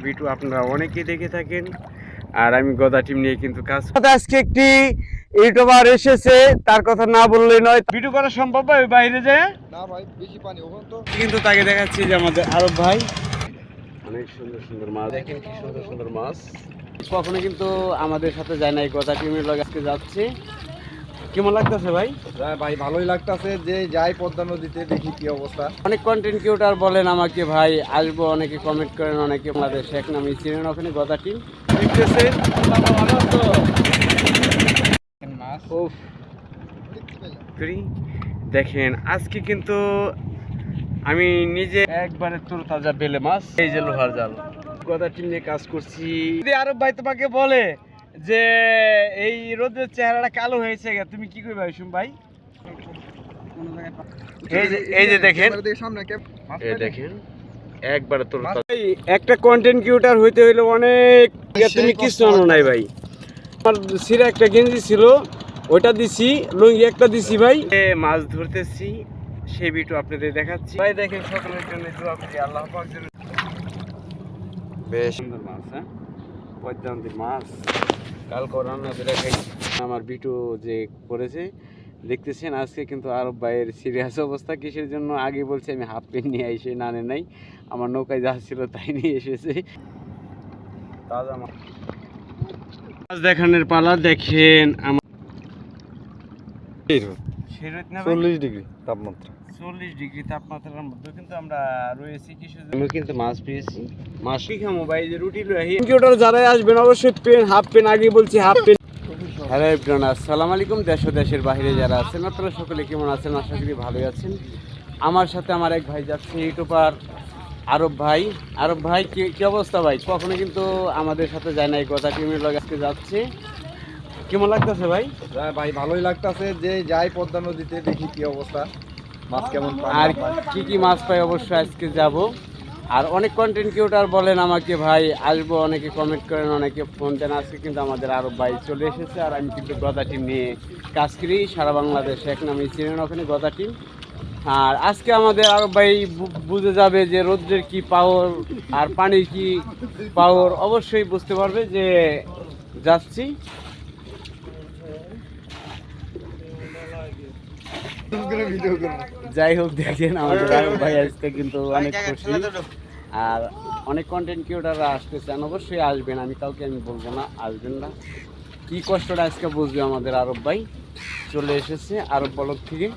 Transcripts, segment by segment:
Video আপনারা অনেকেই দেখে থাকেন। আর আমি গদা টিম নিয়ে কিন্তু কাজ আজকে একটি ইউটিউবার এসেছে, তার কথা না বললেই নয়। ভিডিও করা সম্ভব ভাই বাইরে যায় না ভাই, বেশি পানি ওখানে তো। কিন্তু তাকে দেখাচ্ছি যে আমাদের আরব ভাই অনেক সুন্দর সুন্দর মাছ, দেখেন কি সুন্দর সুন্দর মাছ। কখনো কিন্তু আমাদের সাথে যায় না, এই গদা টিমের লগে আজকে যাচ্ছে। কেমন লাগতেছে ভাই? ভাই ভালোই লাগতেছে যে যাই পদ্মা নদীতে দেখি কি অবস্থা। অনেক কন্টেন্ট ক্রিয়েটর বলেন আমাকে ভাই আসবো, অনেকে কমেন্ট করেন, অনেকে আমাদের শেখ নামে চিনেন ওখানে গদা টিম দেখতেছেন। উফ, দেখেন আজকে কিন্তু আমি নিজে একবারে তোর তাজা বেলে মাছ, এই যে লোহার জাল গদা টিম নিয়ে কাজ করছি। যদি আরব ভাই তোমাকে বলে যে এই রোদের চেহারাটা কালো হয়েছে, তুমি কি করবে ভাই? এই যে দেখেন, এই দেখেন একবারে তোর একটা কন্টেন্ট ক্রিয়েটর হইতে হইলে অনেক, তুমি কিছু জানো নাই ভাই। আমার সিরা একটা গেঞ্জি ছিল, ওইটা দিছি, লুঙ্গি একটা দিছি ভাই। মাছ ধরতেছি সেই ভিডিও আপনাদের দেখাচ্ছি ভাই। দেখেন সকলের জন্য দোয়া করি, আল্লাহ পাক যেন। বেশ সুন্দর মাছ, হ্যাঁ পদ্মান্তির মাছ। কাল রান্না করে খাই। আমার ভিডিও যে করেছে দেখতেছেন, আজকে কিন্তু আরব ভাইয়ের সিরিয়াস অবস্থা। কিসের জন্য? আগে বলছে আমি হাফ প্যান্ট নিয়ে এসে নানে নাই, আমার নৌকায় যা ছিল তাই নিয়ে এসেছে। তাজা মাছ দেখানোর পালা। দেখেন আমার 40 ডিগ্রি তাপমাত্রা, 40 ডিগ্রি তাপমাত্রার মধ্যে কিন্তু আমরা রয়েছি। আমি কিন্তু মাছ পেয়েছি, মাছ কি খামো ভাই? যে রুটি কম্পিউটার যারাই আসবেন অবশ্যই পেন, হাফ পেন, আগে বলছি হাফ পেন। হ্যালো এভরিওয়ান, আসসালামু আলাইকুম। দেশ ও দেশের বাইরে যারা আছেন আপনারা সকলে কেমন আছেন? আশা করি ভালোই আছেন। আমার সাথে আমার এক ভাই যাচ্ছে, ইউটিউবার আরব ভাই। আরব ভাই কি অবস্থা ভাই? কখনো কিন্তু আমাদের সাথে যায় না, এই গদা টিমের লগে আজকে যাচ্ছে। কেমন লাগতেছে ভাই? ভাই ভালোই লাগতেছে যে যাই পদ্মা নদীতে দেখি কি অবস্থা, মাছ কেমন পাই, আর কি কি মাছ পাই অবশ্যই আজকে যাব। আর অনেক কন্টেন্ট ক্রিয়েটর বলেন আমাকে ভাই আসবো, অনেকে কমেন্ট করেন, অনেকে ফোন দেন। আজকে কিন্তু আমাদের আরব ভাই চলে এসেছে, আর আমি কিন্তু গদা টিম নিয়ে কাজ করি সারা বাংলাদেশে, এক নামে চিনেন ওখানে গদা টিম। আর আজকে আমাদের আরব ভাই বুঝে যাবে যে রৌদ্রের কি পাওয়ার আর পানির কি পাওয়ার, অবশ্যই বুঝতে পারবে যে যাচ্ছি। যাই হোক, দেখেন আমাদের আরব ভাই আজকে কিন্তু অনেক খুশি। আর অনেক কন্টেন্ট ক্রিয়েটররা আসতেছেন, অবশ্যই আসবেন, আমি কাউকে বলবো না আসবেন না। কি কষ্টটা আজকে বুঝবে আমাদের আরব ভাই চলে এসেছে আরব ব্লগ থেকে।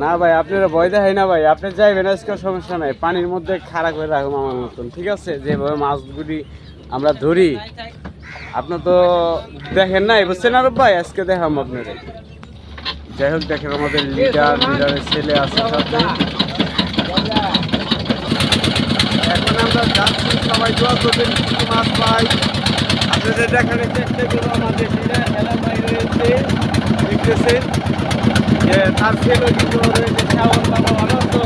না ভাই আপনারা ভয় দেখাই না ভাই, আপনি যাইবেন আজকে, সমস্যা নাই। পানির মধ্যে খাড়া করে রাখুন আমার মতন, ঠিক আছে? যেভাবে মাছগুলি আমরা ধরি আপনার তো দেখেন নাই, বুঝছেন আরব ভাই? আজকে দেখাম আপনারা। যাই হোক, দেখেন আমাদের লিডারের ছেলে আছে সাথে। এখন আমরা যাচ্ছি, সবাই দোয়া করবেন কিছু মাছ পাই। আপনাদের দেখানোর চেষ্টা করবো। আমাদের খেলা ভাই রয়েছে, দেখতেছেন যে তার ছেলে কিন্তু রয়েছে শাওন। বাবা ভালো তো?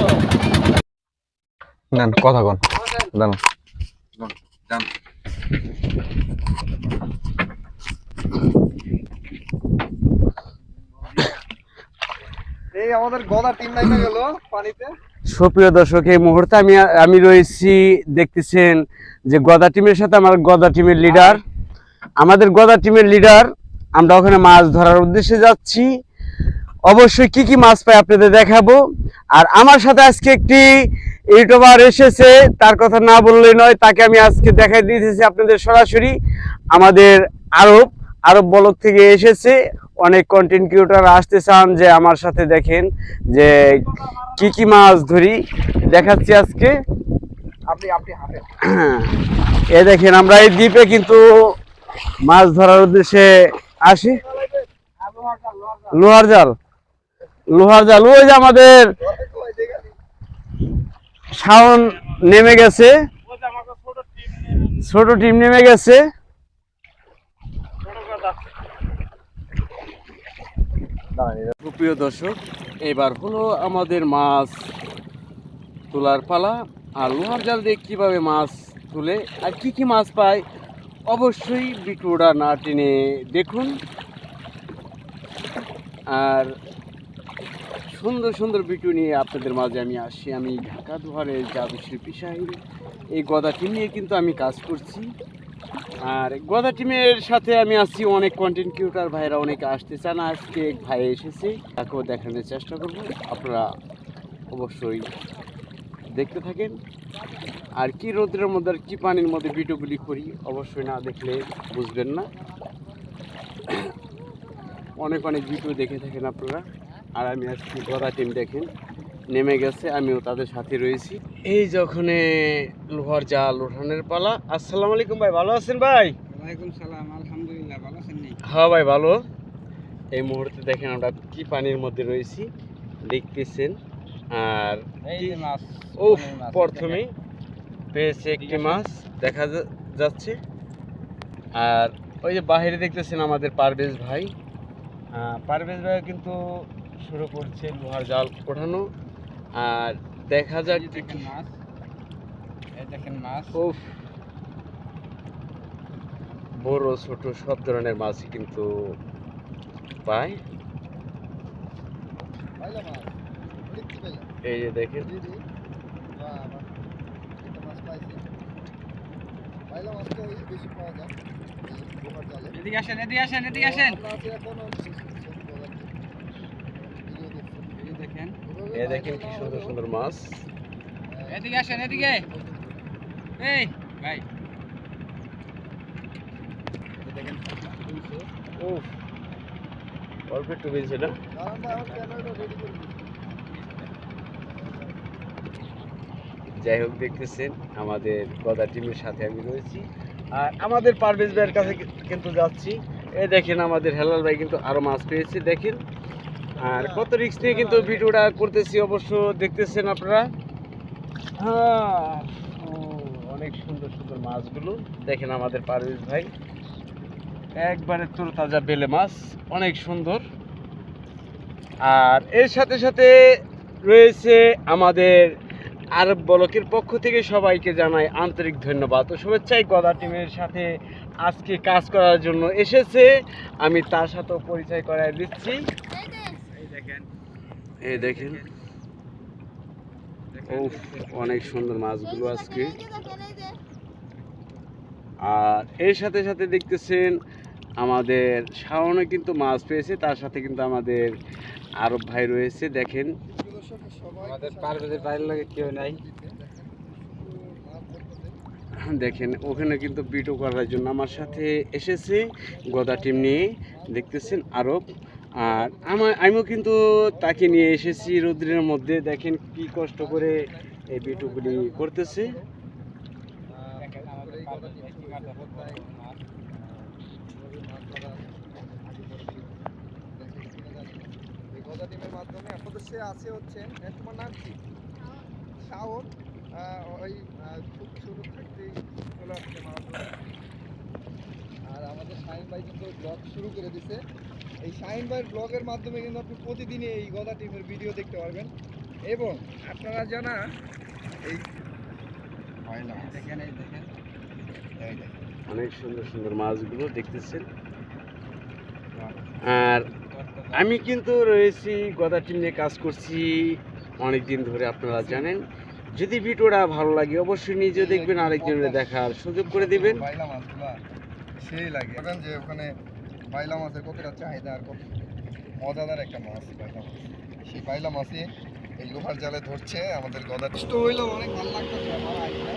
কথা কন জান। এই আমাদের গদা টিম নাইমে গেল পানিতে। সুপ্রিয় দর্শক, এই মুহূর্তে আমি রয়েছি, দেখতেছেন যে গদা টিমের সাথে আমার গদা টিমের লিডার, আমাদের গদা টিমের লিডার। আমরা ওখানে মাছ ধরার উদ্দেশ্যে যাচ্ছি। অবশ্যই কি কি মাছ পাই আপনাদের দেখাবো। আর আমার সাথে আজকে একটি ইউটিউবার এসেছে, তার কথা না বললেই নয়, তাকে আমি আজকে দেখাই দিতেছি আপনাদের সরাসরি। আমাদের আরব ব্লগ থেকে এসেছে। অনেক কন্টেন্ট ক্রিয়েটর আসতে চান যে আমার সাথে দেখেন যে কি কি মাছ ধরি, দেখাচ্ছি আজকে। এ দেখেন আমরা এই দ্বীপে কিন্তু মাছ ধরার উদ্দেশ্যে আসি। লোহার জাল ওই যে আমাদের শাওন নেমে গেছে, ছোট টিম নেমে গেছে। প্রিয় দর্শক, এবার হলো আমাদের মাছ তোলার পালা। আর লোহার জাল দিয়ে কিভাবে মাছ তুলে আর কি কি মাছ পায় অবশ্যই ভিডিওটা না টেনে দেখুন। আর সুন্দর সুন্দর ভিডিও নিয়ে আপনাদের মাঝে আমি আসি। আমি ঢাকা দুয়ারে জাদু শিল্পী সাহেব এই গদা টিম নিয়ে কিন্তু আমি কাজ করছি। আর গদা টিমের সাথে আমি আসছি, অনেক কন্টেন্ট ক্রিয়েটর ভাইরা অনেকে আসতে চান। আজকে এক ভাই এসেছে, তাকেও দেখানোর চেষ্টা করব, আপনারা অবশ্যই দেখতে থাকেন। আর কি রোদের মধ্যে আর কি পানির মধ্যে ভিডিওগুলি করি, অবশ্যই না দেখলে বুঝবেন না। অনেক অনেক ভিডিও দেখে থাকেন আপনারা। আর আমি আজকে গদা টিম দেখেন নেমে গেছে, আমিও তাদের সাথে রয়েছি। এই যখন লোহার জাল ওঠানোর পালা। আসসালামু আলাইকুম ভাই, ভালো আছেন ভাই? ওয়ালাইকুম সালাম, আলহামদুলিল্লাহ, ভালো আছেন নি? হ্যাঁ ভাই ভালো। এই মুহূর্তে দেখেন আমরা কি পানির মধ্যে রয়েছি দেখতেছেন। আর এই যে মাছ, ও প্রথমেই পেয়েছে একটি মাছ দেখা যাচ্ছে। আর ওই যে বাহিরে দেখতেছেন আমাদের পারভেজ ভাই, পারভেজ ভাই কিন্তু শুরু করছে লোহার জাল ওঠানো। আর দেখা যাক দেখেন মাছ, এই দেখেন মাছ। ও বড় ছোট সব ধরনের মাছই কিন্তু পায়। এই যে দেখেন এদিকে আসেন, এদিকে আসেন, এদিকে আসেন। এই দেখেন, এই দেখেন কি সুন্দর সুন্দর মাছ। এদিকে আসেন, এদিকে। এই ভাই, এই দেখেন ও অল্প একটু বেশি না। যাই হোক দেখতেছেন আমাদের গদা টিমের সাথে আমি রয়েছি। আর আমাদের পারভেজ ভাইয়ের কাছে কিন্তু যাচ্ছি। এই দেখেন আমাদের হেলাল ভাই কিন্তু আরো মাছ পেয়েছে দেখেন। আর কত রিস্ক নিয়ে কিন্তু ভিডিওটা করতেছি, অবশ্য দেখতেছেন আপনারা। হ্যাঁ, অনেক সুন্দর সুন্দর মাছগুলো দেখেন আমাদের পারভেজ ভাই, একবারে তরতাজা বেলে মাছ, অনেক সুন্দর। আর এর সাথে সাথে রয়েছে আমাদের আরব ব্লকের পক্ষ থেকে সবাইকে জানাই আন্তরিক ধন্যবাদ ও শুভেচ্ছাই। গদা টিমের সাথে আজকে কাজ করার জন্য এসেছে, আমি তার সাথেও পরিচয় করায় দিচ্ছি। এই দেখেন, এই দেখেন ও অনেক সুন্দর মাছগুলো আজকে। আর এর সাথে সাথে দেখতেছেন আমাদের শাওনে কিন্তু মাছ পেয়েছে, তার সাথে কিন্তু আমাদের আরব ভাই রয়েছে দেখেন। আমাদের পারভেজের বাইরের লাগে কেউ নাই। দেখেন ওখানে কিন্তু ভিডিও করার জন্য আমার সাথে এসেছে গদা টিম নিয়ে, দেখতেছেন আরব। আর আমিও কিন্তু তাকে নিয়ে এসেছি রৌদ্রের মধ্যে, দেখেন কি কষ্ট করে এই ভিডিওগুলি করতেছে। মাধ্যমে আপনাদের সে আছে হচ্ছে তোমার নাম কি? শাওন। ওই খুব শুরু থাকতেই চলে আসছে মারাত্মক। আর আমাদের শাহিন ভাই কিন্তু ব্লগ শুরু করে দিছে। এই শাহিন ভাইয়ের ব্লগের মাধ্যমে কিন্তু আপনি প্রতিদিনই এই গদা টিমের ভিডিও দেখতে পারবেন। এবং আপনারা জানা এই দেখেন, এই দেখেন, অনেক সুন্দর সুন্দর মাছগুলো দেখতেছেন। আর আমি কিন্তু রয়েছি গদা টিম নিয়ে কাজ করছি অনেক দিন ধরে, আপনারা জানেন। যদি ভিডিওটা ভালো লাগে অবশ্যই নিজে দেখবেন, আরেকজনের দেখার সুযোগ করে দিবেন। বাইলা মাছগুলো সেই লাগে যে ওখানে বাইলা মাছের কতটা চাহিদা আর কত মজাদার একটা মাছ বাইলা মাছ। সেই বাইলা মাছই এই লোহার জালে ধরছে আমাদের গদা। হইলো অনেক ভালো লাগতেছে আমার আইডিয়া।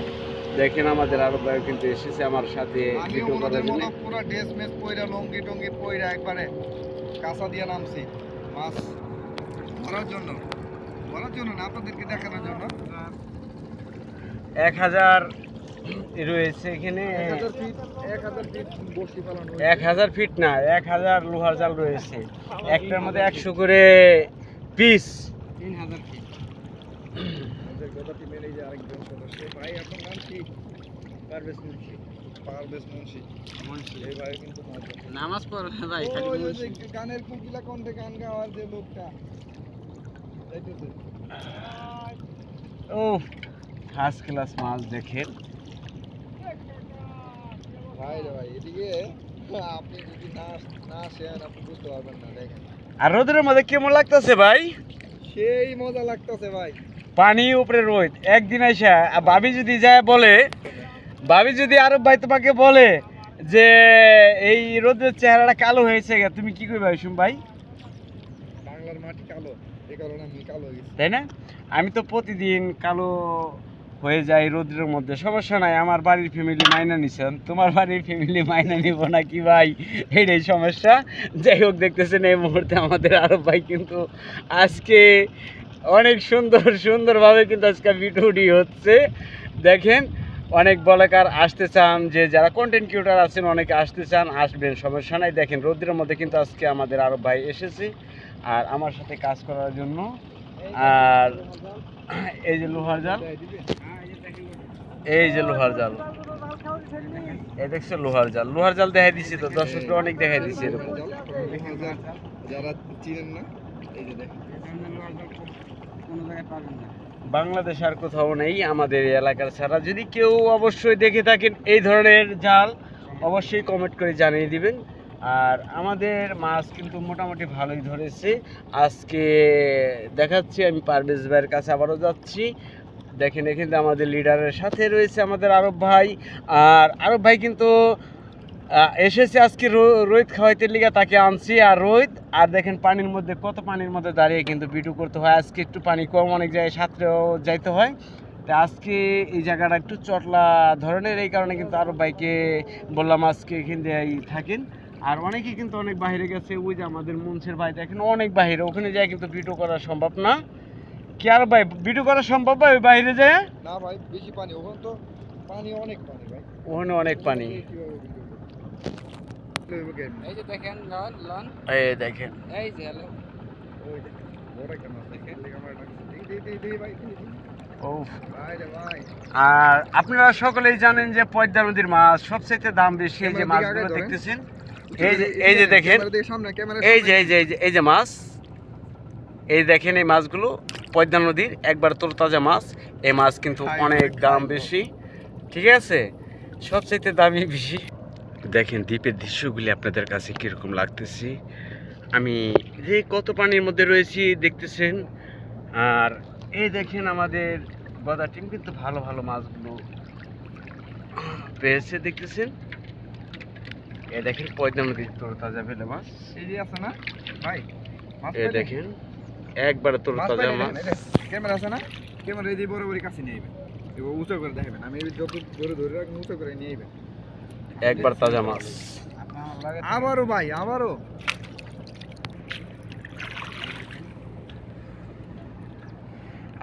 দেখেন আমাদের আরো ভাই কিন্তু এসেছে আমার সাথে ভিডিও করার জন্য। পুরো ড্রেস মেস পয়রা লঙ্গি টঙ্গি পয়রা একবারে কাঁচা দিয়ে নামছি মাছ ধরার জন্য না আপনাদেরকে দেখানোর জন্য। 1000 রয়েছে এখানে, 1000 ফিট বসি পালানো, 1000 ফিট না 1000 লোহার জাল রয়েছে, একটার মধ্যে 100 করে পিস। 3000 ফিট। আমাদের গদা টিমের এই যে আরেকজন সদস্য ভাই, আপনার নাম কি? পারভেজ মুন্সি। পারভেজ মুন্সি। এই ভাই কিন্তু নামাজ পড়ে না ভাই, খালি ওই মুন্সি। যে গানের কুকিলা কণ্ঠে গান গাওয়ার যে লোকটা দেখতেছেন। ও ফার্স্ট ক্লাস মাছ দেখেন ভাই রে ভাই, এদিকে আপনি যদি না আসেন আপনি বুঝতে পারবেন না। দেখেন আর রোদের মধ্যে কেমন লাগতেছে ভাই? সেই মজা লাগতেছে ভাই। পানি উপরে রোদ একদিন আইসা ভাবি যদি যায় বলে, ভাবি যদি আরব ভাই তোমাকে বলে যে এই রোদের চেহারাটা কালো হয়েছে গে, তুমি কি করবে শুন ভাই? বাংলার মাটি কালো, এই কারণে আমি কালো হয়ে গেছি। তাই না? আমি তো প্রতিদিন কালো হয়ে যাই রোদের মধ্যে, সমস্যা নাই। আমার বাড়ির ফ্যামিলি মাইনা নিছেন, তোমার বাড়ির ফ্যামিলি মাইনা নিব না কি ভাই, এইটাই সমস্যা। যাই হোক, দেখতেছেন এই মুহূর্তে আমাদের আরব ভাই কিন্তু আজকে অনেক সুন্দরভাবে কিন্তু আজকে ভিডিওটি হচ্ছে। দেখেন, অনেক বলাকার আসতে চান, যে যারা কন্টেন্ট ক্রিয়েটর আছেন অনেকে আসতে চান, আসবেন, সমস্যা নাই। দেখেন রোদের মধ্যে কিন্তু আজকে আমাদের আরব ভাই এসেছে আর আমার সাথে কাজ করার জন্য। আর এই যে লোহার জাল, এই যে লোহার জাল, এই দেখছো লোহার জাল দেখাই দিছি তো, দর্শকরা অনেক দেখাই দিছি এরকম। যারা চিনেন না, এই যে দেখেন কোনো জায়গায় পাবেন না। বাংলাদেশ আর কোথাও নেই, আমাদের এই এলাকার ছাড়া। যদি কেউ অবশ্যই দেখে থাকেন এই ধরনের জাল, অবশ্যই কমেন্ট করে জানিয়ে দিবেন। আর আমাদের মাছ কিন্তু মোটামুটি ভালোই ধরেছে আজকে। দেখাচ্ছি আমি পারভেজ ভাইয়ের কাছে আবারও যাচ্ছি। দেখেন এখানে আমাদের লিডারের সাথে রয়েছে আমাদের আরব ভাই। আর আরব ভাই কিন্তু এসেছে আজকে রোহিত খাওয়াইতে লিগা, তাকে আনছি। আর রোহিত, আর দেখেন পানির মধ্যে, কত পানির মধ্যে দাঁড়িয়ে কিন্তু ভিডিও করতে হয়। আজকে একটু পানি কম, অনেক জায়গায় সাঁতরেও যাইতে হয়। তো আজকে এই জায়গাটা একটু চটলা ধরনের, এই কারণে কিন্তু আরব ভাইকে বললাম আজকে এখান দিয়েই থাকেন। আর অনেকে কিন্তু অনেক বাইরে গেছে, ওই যে আমাদের মনসের ভাই দেখেন অনেক বাইরে, ওখানে যায় কিন্তু ভিডিও করা সম্ভব না। কি আর ভাই ভিডিও করা সম্ভব ভাই বাইরে যায়? না ভাই, বেশি পানি, ওখানে তো পানি, অনেক পানি ভাই, ওখানে অনেক পানি। এই যে দেখেন লন, এই দেখেন, এই যে হ্যালো, ওই দেখেন বড় একটা মাছ দেখেন, ভাই উফ। ভাই রে ভাই। আর আপনারা সকলেই জানেন যে পদ্মা নদীর মাছ সবচেয়ে দাম বেশি। এই যে মাছগুলো দেখতেছেন, এই যে দেখেন, এই যে মাছ, এই দেখেন এই মাছগুলো পদ্মা নদীর একবার তরতাজা মাছ। এই মাছ কিন্তু অনেক দাম বেশি, ঠিক আছে, সবচেয়ে দামি বেশি। দেখেন দ্বীপের দৃশ্যগুলি আপনাদের কাছে কীরকম লাগতেছে। আমি যে কত পানির মধ্যে রয়েছি দেখতেছেন। আর এই দেখেন আমাদের গদা টিম কিন্তু ভালো মাছগুলো পেয়েছে, দেখতেছেন। এই দেখেন পদ্মা নদীর তরতাজা ভেলে মাছ, এই যে আছে না ভাই, এই দেখেন একবার তরতাজা মাছ। ক্যামেরা আছে না, ক্যামেরা এই যে বড় কাছে নিয়ে আইবেন, এবার উঁচু করে দেখাবেন, আমি যত ধরে রাখবো উঁচু করে নিয়ে আইবেন, একবার তাজা মাছ। আবারও ভাই, আবারও।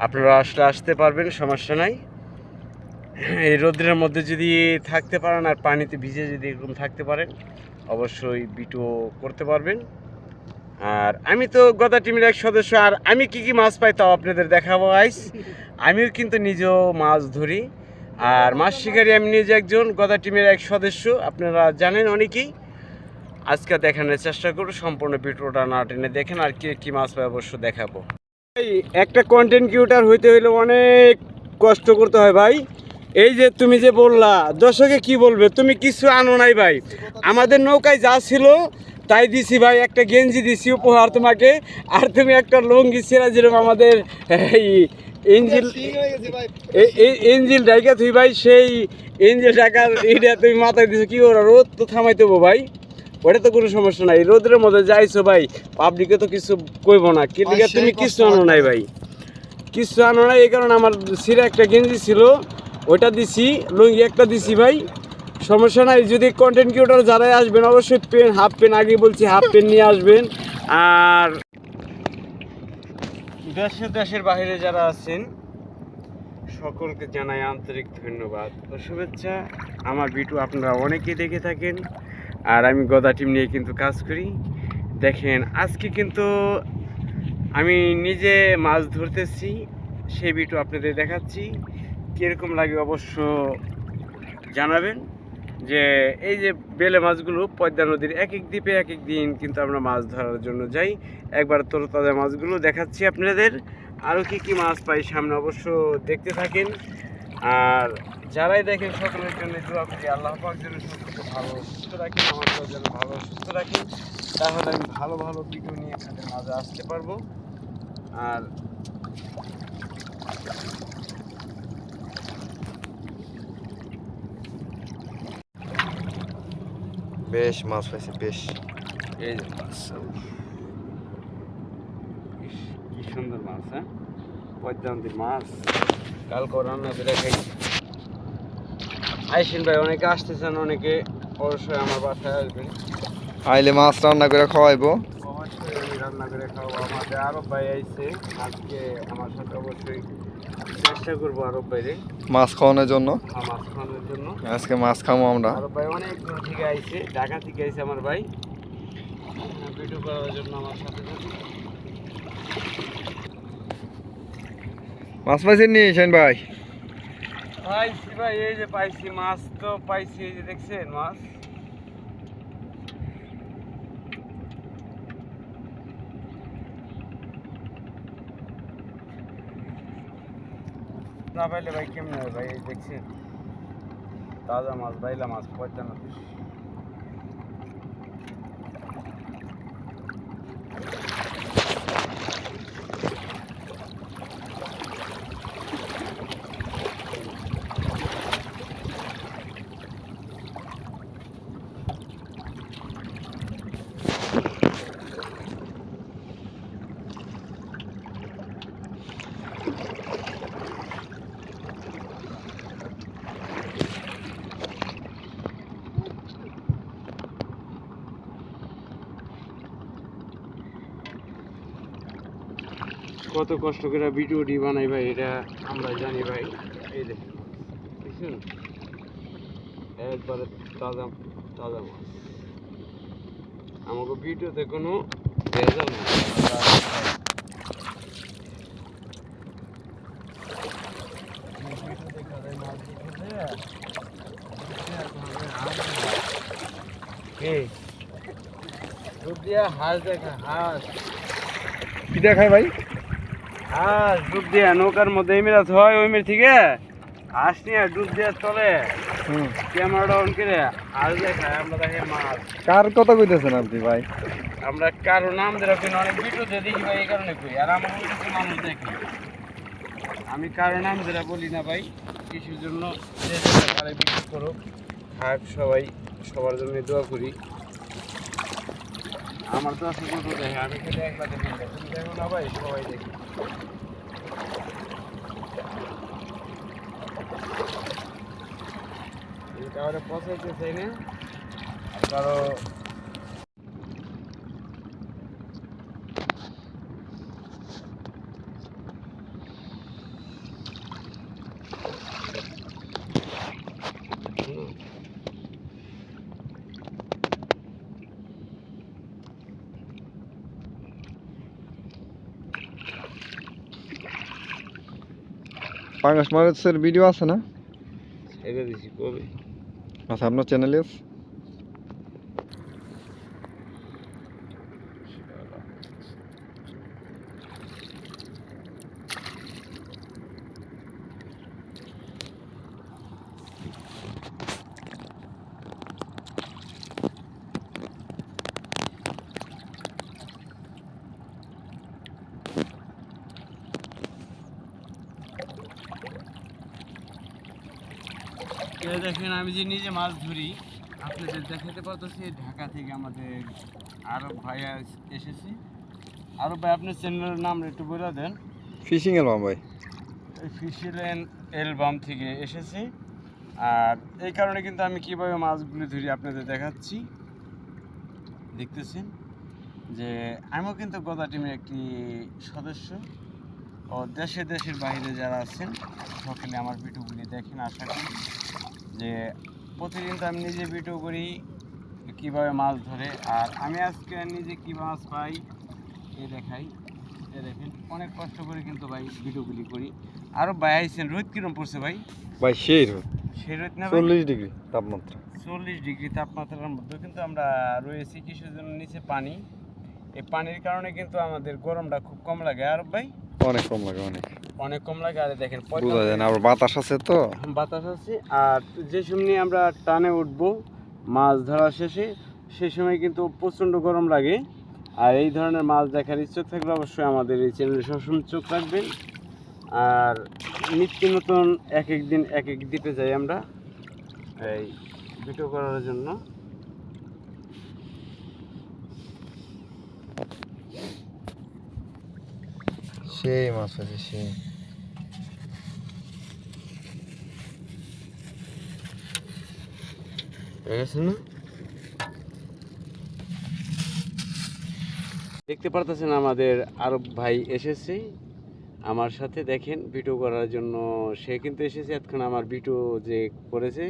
আপনারা আসতে পারবেন, সমস্যা নাই। এই রোদ্রের মধ্যে যদি থাকতে পারেন আর পানিতে ভিজে যদি এরকম থাকতে পারেন, অবশ্যই ভিডিও করতে পারবেন। আর আমি তো গদা টিমের এক সদস্য, আর আমি কি মাছ পাই তাও আপনাদের দেখাবো আইস। আমিও কিন্তু নিজেও মাছ ধরি, আর মাছ শিকারী আমি নিজে একজন, গদা টিমের এক সদস্য, আপনারা জানেন অনেকেই। আজকে দেখানোর চেষ্টা করব, সম্পূর্ণ ভিডিওটা না টেনে দেখেন। আর কি মাছ পাই অবশ্য দেখাবো। একটা কন্টেন্ট ক্রিয়েটর হইতে হইলে অনেক কষ্ট করতে হয় ভাই। এই যে তুমি যে বললা, দর্শকে কি বলবে, তুমি কিছু আনো নাই ভাই। আমাদের নৌকায় যা ছিল তাই দিছি ভাই, একটা গেঞ্জি দিছি উপহার তোমাকে, আর তুমি একটা লুঙ্গি ছিলা, যেরকম আমাদের এই ইঞ্জিল ডাইকা তুই ভাই, সেই ইঞ্জিল ডাকার এইটা তুমি মাথায় দিছো। কি ওরা রোদ তো থামাইতে হবো ভাই, ওটা তো কোনো সমস্যা নাই। রোদের মধ্যে যাইছো ভাই, পাবলিকে তো কিছু কইবো না, কি লিগা তুমি কিছু আনো নাই ভাই, কিছু আনো নাই। এই কারণে আমার সিরা একটা গেঞ্জি ছিল, ওইটা দিছি, লুঙ্গি একটা দিছি ভাই, সমস্যা নাই। যদি কন্টেন্ট ক্রিয়েটর যারাই আসবেন অবশ্যই পেন, হাফ পেন, আগে বলছি হাফ পেন নিয়ে আসবেন। আর দেশের বাইরে যারা আছেন সকলকে জানাই আন্তরিক ধন্যবাদ ও শুভেচ্ছা। আমার ভিডিও আপনারা অনেকেই দেখে থাকেন, আর আমি গদা টিম নিয়ে কিন্তু কাজ করি। দেখেন আজকে কিন্তু আমি নিজে মাছ ধরতেছি, সেই ভিডিও আপনাদের দেখাচ্ছি। কীরকম লাগে অবশ্য জানাবেন। যে এই যে বেলে মাছগুলো পদ্মা নদীর এক এক দ্বীপে এক এক দিন কিন্তু আমরা মাছ ধরার জন্য যাই। একবার তরতাজা মাছগুলো দেখাচ্ছি আপনাদের, আরও কি মাছ পাই সামনে, অবশ্য দেখতে থাকেন। আর যারাই দেখেন সকলের জন্য দোয়া করি, আল্লাহ পাক যেন সকলকে ভালো সুস্থ রাখেন, আমাকেও যেন ভালো সুস্থ রাখেন, তাহলে আমি ভালো ভিডিও নিয়ে আপনাদের মাঝে আসতে পারবো। আর বেশ মাছ পাইছে বেশ। এই যে মাছ, ইস, কি সুন্দর মাছ, হ্যাঁ পদ্মান্তির মাছ, কালকে রান্না করে খাইছি। আইসেন ভাই, অনেকে আসতেছেন, অনেকে অবশ্যই আমার বাসায় আসবেন, আইলে মাছ রান্না করে খাওয়াইবো। অবশ্যই আমি রান্না করে খাওয়াবো। আমাদের আরব ভাই আইছে আজকে আমার সাথে, অবশ্যই চেষ্টা করবো আরব ভাইরে মাছ খাওয়ানোর জন্য। মাছ খাওয়ানোর জন্য। আজকে মাছ খাবো আমরা। আরব ভাই অনেক দূর থেকে আইছে, ঢাকা থেকে আইছে আমার ভাই ভিডিও করার জন্য আমার সাথে সাথে। মাছ পাইছেন নি শাইন ভাই? পাইছি ভাই, এই যে পাইছি মাছ, তো পাইছি, এই যে দেখছেন মাছ। না পাইলে ভাই কেমন হয় ভাই, এই দেখছেন তাজা মাছ, বাইলা মাছ, পয়সা না। কত কষ্ট করে ভিডিওটি বানাই ভাই, এটা আমরা জানি ভাই। এই দেখেন দেখছেন, একবারে তাজা তাজা মাছ। আমাকে ভিডিওতে কোনো ভেজাল নেই। হাঁস দেখা, হাঁস কি দেখায় ভাই? হাঁস ডুব দিয়া নৌকার মধ্যে এমিরাত হয়, ওই মের থেকে হাঁস নিয়ে ডুব দিয়া চলে, ক্যামেরাটা অন করে হাঁস দেখায়, আমরা দেখে মাছ। কার কথা কইতেছেন আপনি ভাই? আমরা কারো নাম ধরে কিনা অনেক ভিডিওতে দেখি ভাই, এই কারণে কই। আর আমার কিছু মানুষ দেখি, আমি কারো নাম ধরে বলি না ভাই, কিছুর জন্য যে যেটা পারে বিক্রি করুক, থাক, সবাই সবার জন্য দোয়া করি। আমার তো আছে কত দেখে, আমি খেলে একবার দেখি না, তুমি দেখো না ভাই, সবাই দেখি। কারো পচাইতে চাই না, আর কারো পাঙ্গাস মাছের ভিডিও আছে না? ছেড়ে দিছি কবে। আচ্ছা, আপনার চ্যানেলে আছে? দেখেন আমি যে নিজে মাছ ধরি, আপনাদের দেখাতে পারতেছি ঢাকা থেকে আমাদের আরব ভাইয়া এসেছি। আরব ভাই, আপনার চ্যানেলের নাম একটু বলে দেন। ফিশিং অ্যালবাম ভাই। ফিশিং অ্যালবাম থেকে এসেছি। আর এই কারণে কিন্তু আমি কীভাবে মাছগুলি ধরি আপনাদের দেখাচ্ছি। দেখতেছেন যে আমিও কিন্তু গদা টিমের একটি সদস্য, ও দেশের বাইরে যারা আছেন সকলে আমার ভিডিওগুলি দেখেন। আশা করি যে প্রতিদিন তো আমি নিজে ভিডিও করি কীভাবে মাছ ধরে, আর আমি আজকে নিজে কী মাছ পাই এ দেখাই। এ দেখেন অনেক কষ্ট করে কিন্তু ভাই ভিডিওগুলি করি। আরও ভাই আইসেন, রোদ কীরকম পড়ছে ভাই? ভাই সেই রোদ, সেই রোদ না, 40 ডিগ্রি তাপমাত্রা। 40 ডিগ্রি তাপমাত্রার মধ্যে কিন্তু আমরা রয়েছি কিসের জন্য? নিচে পানি। এই পানির কারণে কিন্তু আমাদের গরমটা খুব কম লাগে। আর ভাই অনেক কম লাগে, অনেক অনেক কম লাগে। আর দেখেন বোঝা যায় না, আবার বাতাস আছে তো। বাতাস আছে। আর যে সময় আমরা টানে উঠবো মাছ ধরা শেষে, সেই সময় কিন্তু প্রচণ্ড গরম লাগে। আর এই ধরনের মাছ দেখার ইচ্ছুক থাকলে অবশ্যই আমাদের এই চ্যানেলে সবসময় চোখ রাখবেন। আর নিত্য নতুন এক এক দিন এক এক দ্বীপে যাই আমরা এই ভিডিও করার জন্য। সেই মাছ আছে সেই। না দেখতে পারতেছেন আমাদের আরব ভাই এসেছে আমার সাথে, দেখেন ভিডিও করার জন্য। সে কিন্তু এসেছে এতক্ষণ আমার ভিডিও যে করেছে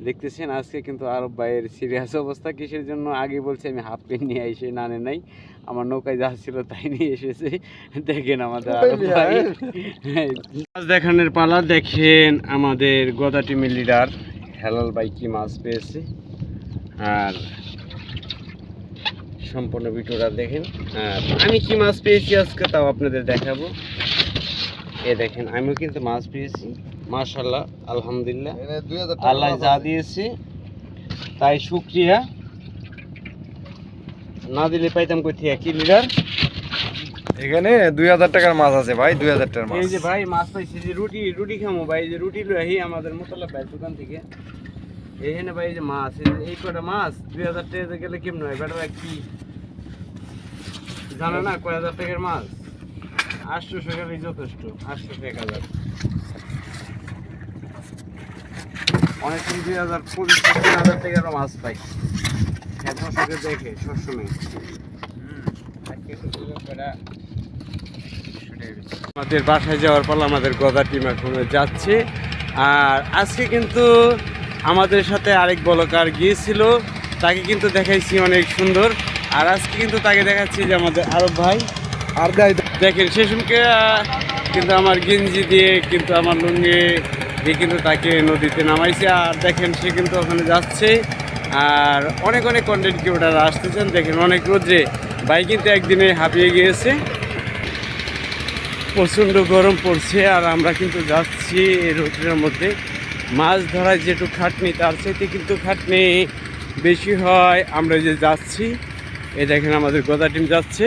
দেখতেছেন। আজকে কিন্তু আরব ভাইয়ের সিরিয়াস অবস্থা, কিসের জন্য আগে বলছে আমি হাফ প্যান্ট নিয়ে এসে নানে নাই, আমার নৌকায় যা ছিল তাই নিয়ে এসেছে। দেখেন আমাদের আরব ভাই মাছ দেখানোর পালা। দেখেন আমাদের গদা টিমের লিডার হেলাল ভাই কি মাছ পেয়েছে, আর সম্পূর্ণ ভিডিওটা দেখেন। আর আমি কি মাছ পেয়েছি আজকে তাও আপনাদের দেখাবো। এ দেখেন আমিও কিন্তু মাছ পেয়েছি, মাশাআল্লাহ আলহামদুলিল্লাহ, এনে 2000 টাকা আল্লাহ যা দিয়েছে তাই শুকরিয়া, না দিলে পাইতাম কই থেকে কি লিডার। এখানে 2000 টাকার মাছ আছে ভাই, 2000 টাকার মাছ। এই যে ভাই মাছ পাইছি, যে রুটি খামো ভাই, যে রুটি লই আহি আমাদের মোতাল্লাব ভাই দোকান থেকে। এইখানে ভাই যে মাছ, এই কটা মাছ 2000 টাকা গেলে কেমন হয় বেটারা কি জানে না কয় হাজার টাকার মাছ? 800 গেলেই যথেষ্ট, 800 1000। অনেক 2000 25,000 টাকারও মাছ পাই দর্শকে দেখে সবসময়। আমাদের বাসায় যাওয়ার পর আমাদের গদা টিম এখন যাচ্ছে। আর আজকে কিন্তু আমাদের সাথে আরেক বলকার গিয়েছিল, তাকে কিন্তু দেখাইছি অনেক সুন্দর। আর আজকে কিন্তু তাকে দেখাচ্ছি যে আমাদের আরব ভাই। আর দেখেন সেসমকে কিন্তু আমার গেঞ্জি দিয়ে কিন্তু আমার লুঙ্গি দিয়ে কিন্তু তাকে নদীতে নামাইছে। আর দেখেন সে কিন্তু ওখানে যাচ্ছে। আর অনেক অনেক কন্টেন্ট ক্রিয়েটাররা আসতেছেন। দেখেন অনেক রোদ্রে ভাই কিন্তু একদিনে হাঁপিয়ে গিয়েছে, প্রচণ্ড গরম পড়ছে। আর আমরা কিন্তু যাচ্ছি এই রোদ্রের মধ্যে। মাছ ধরার যেটুকু খাটনি তার চাইতে কিন্তু খাটনি বেশি হয়। আমরা যে যাচ্ছি, এই দেখেন আমাদের গদা টিম যাচ্ছে।